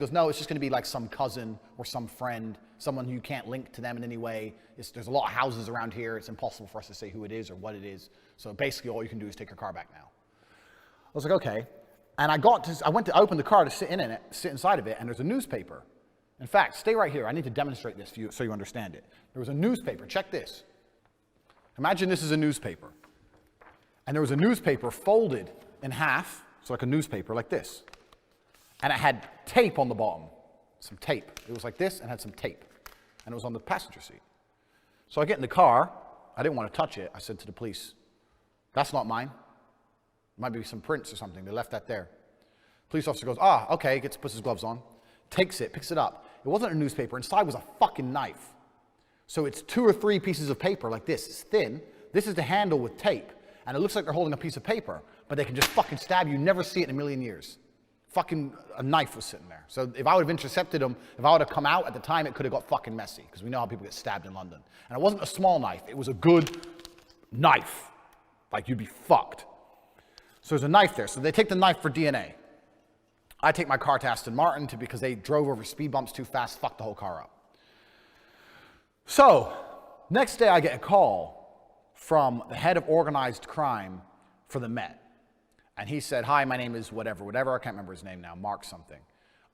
He goes, no, it's just going to be like some cousin or some friend, someone who you can't link to them in any way. There's a lot of houses around here. It's impossible for us to say who it is or what it is. So basically all you can do is take your car back now. I was like, okay. And I went to open the car to sit inside of it, and there's a newspaper. In fact, stay right here. I need to demonstrate this for you so you understand it. There was a newspaper. Check this. Imagine this is a newspaper. And there was a newspaper folded in half, so like a newspaper like this. And it had tape on the bottom, some tape. It was like this and had some tape. And it was on the passenger seat. So I get in the car. I didn't want to touch it. I said to the police, that's not mine. It might be some prints or something. They left that there. Police officer goes, okay, puts his gloves on, takes it, picks it up. It wasn't a newspaper. Inside was a fucking knife. So it's 2 or 3 pieces of paper like this. It's thin. This is the handle with tape. And it looks like they're holding a piece of paper, but they can just fucking stab you. Never see it in a million years. Fucking a knife was sitting there. So if I would have intercepted him, if I would have come out at the time, it could have got fucking messy, because we know how people get stabbed in London. And it wasn't a small knife. It was a good knife. Like, you'd be fucked. So there's a knife there. So they take the knife for DNA. I take my car to Aston Martin because they drove over speed bumps too fast, fucked the whole car up. So next day I get a call from the head of organized crime for the Met. And he said, hi, my name is whatever, I can't remember his name now, Mark something.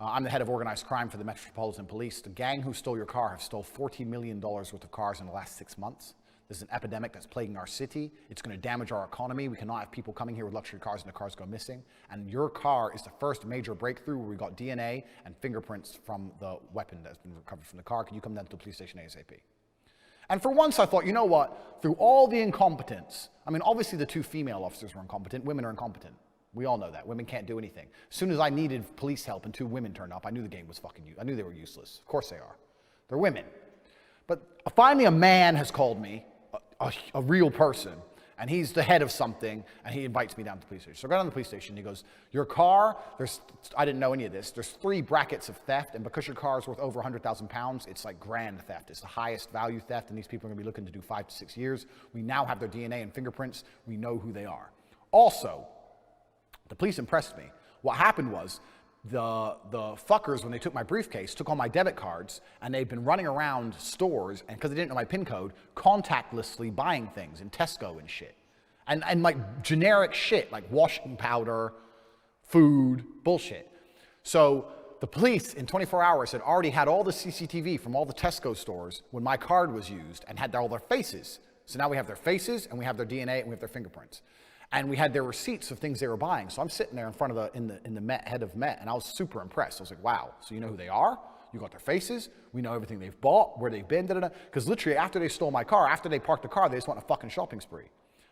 I'm the head of organized crime for the Metropolitan Police. The gang who stole your car have stole $40 million worth of cars in the last 6 months. There's an epidemic that's plaguing our city. It's going to damage our economy. We cannot have people coming here with luxury cars and the cars go missing. And your car is the first major breakthrough where we got DNA and fingerprints from the weapon that's been recovered from the car. Can you come down to the police station ASAP? And for once I thought, you know what? Through all the incompetence, I mean, obviously the 2 female officers were incompetent. Women are incompetent. We all know that. Women can't do anything. As soon as I needed police help and 2 women turned up, I knew the game was fucking I knew they were useless. Of course they are. They're women. But finally a man has called me, a real person, and he's the head of something, and he invites me down to the police station. So I go down to the police station, and he goes, your car, I didn't know any of this, there's 3 brackets of theft, and because your car is worth over 100,000 pounds, it's like grand theft. It's the highest value theft, and these people are going to be looking to do 5 to 6 years. We now have their DNA and fingerprints. We know who they are. Also, the police impressed me. What happened was, the fuckers, when they took my briefcase, took all my debit cards, and they'd been running around stores, and because they didn't know my PIN code, contactlessly buying things in Tesco and shit. And like generic shit, like washing powder, food, bullshit. So the police in 24 hours had already had all the CCTV from all the Tesco stores when my card was used and had all their faces. So now we have their faces, and we have their DNA, and we have their fingerprints. And we had their receipts of things they were buying. So I'm sitting there in front of in the Met, head of Met, and I was super impressed. I was like, wow, so you know who they are? You got their faces. We know everything they've bought, where they've been, da-da-da. Because literally after they stole my car, after they parked the car, they just went on a fucking shopping spree.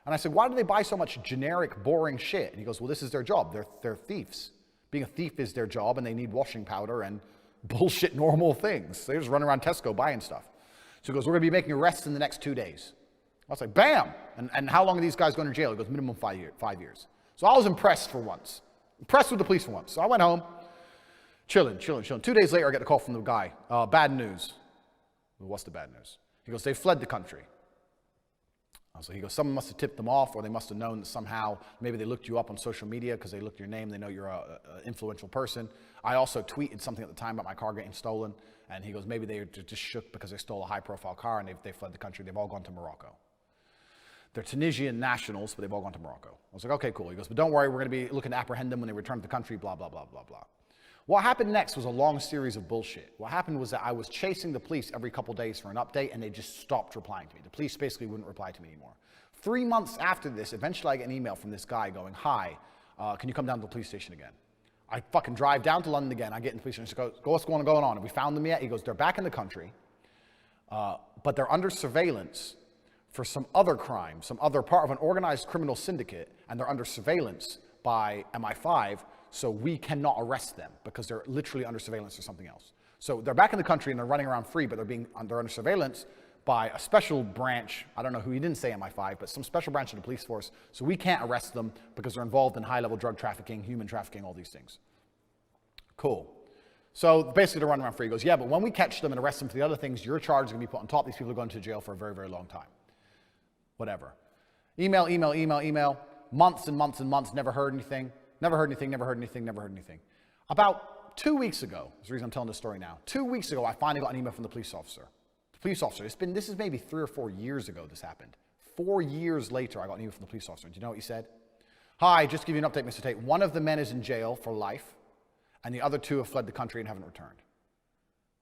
And I said, why do they buy so much generic, boring shit? And he goes, well, this is their job. They're thieves. Being a thief is their job, and they need washing powder and bullshit normal things. They just run around Tesco buying stuff. So he goes, we're going to be making arrests in the next 2 days. I was like, bam! And how long are these guys going to jail? He goes, minimum 5 years. So I was impressed for once. Impressed with the police for once. So I went home, chilling. 2 days later, I get a call from the guy. Bad news. Well, what's the bad news? He goes, they fled the country. So he goes, someone must have tipped them off, or they must have known that somehow, maybe they looked you up on social media because they looked your name, they know you're an influential person. I also tweeted something at the time about my car getting stolen, and he goes, maybe they were just shook because they stole a high-profile car and they fled the country. They've all gone to Morocco. They're Tunisian nationals, but they've all gone to Morocco. I was like, okay, cool. He goes, but don't worry, we're going to be looking to apprehend them when they return to the country, blah, blah, blah, blah, blah. What happened next was a long series of bullshit. What happened was that I was chasing the police every couple days for an update, and they just stopped replying to me. The police basically wouldn't reply to me anymore. 3 months after this, eventually I get an email from this guy going, hi, can you come down to the police station again? I fucking drive down to London again. I get in the police station. He goes, what's going on? Have we found them yet? He goes, they're back in the country, but they're under surveillance for some other crime, some other part of an organized criminal syndicate, and they're under surveillance by MI5, so we cannot arrest them because they're literally under surveillance for something else. So they're back in the country and they're running around free, but they're under surveillance by a special branch. I don't know who, he didn't say MI5, but some special branch of the police force, so we can't arrest them because they're involved in high-level drug trafficking, human trafficking, all these things. Cool. So basically they're running around free. He goes, yeah, but when we catch them and arrest them for the other things, your charge is going to be put on top. These people are going to jail for a very, very long time. Whatever. Email. Months and months and months, never heard anything. About 2 weeks ago, that's the reason I'm telling this story now. 2 weeks ago, I finally got an email from the police officer. The police officer, this is maybe 3 or 4 years ago this happened. 4 years later, I got an email from the police officer. Do you know what he said? Hi, just to give you an update, Mr. Tate. One of the men is in jail for life, and the other 2 have fled the country and haven't returned.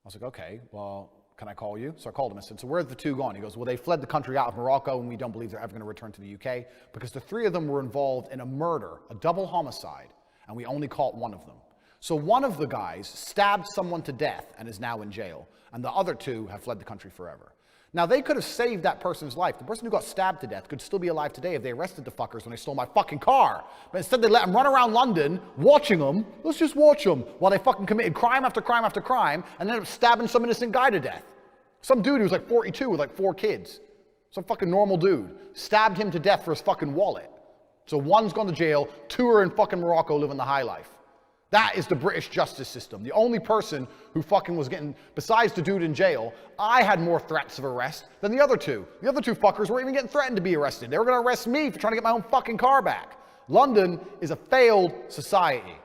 I was like, okay, well, can I call you? So I called him and said, so where are the 2 gone? He goes, well, they fled the country out of Morocco, and we don't believe they're ever going to return to the UK because the 3 of them were involved in a murder, a double homicide, and we only caught one of them. So one of the guys stabbed someone to death and is now in jail, and the other 2 have fled the country forever. Now, they could have saved that person's life. The person who got stabbed to death could still be alive today if they arrested the fuckers when they stole my fucking car. But instead, they let them run around London, watching them. Let's just watch them while they fucking committed crime after crime after crime and ended up stabbing some innocent guy to death. Some dude who was like 42 with like 4 kids. Some fucking normal dude. Stabbed him to death for his fucking wallet. So 1's gone to jail, 2 are in fucking Morocco living the high life. That is the British justice system. The only person who fucking was getting, besides the dude in jail, I had more threats of arrest than the other 2. The other 2 fuckers weren't even getting threatened to be arrested. They were going to arrest me for trying to get my own fucking car back. London is a failed society.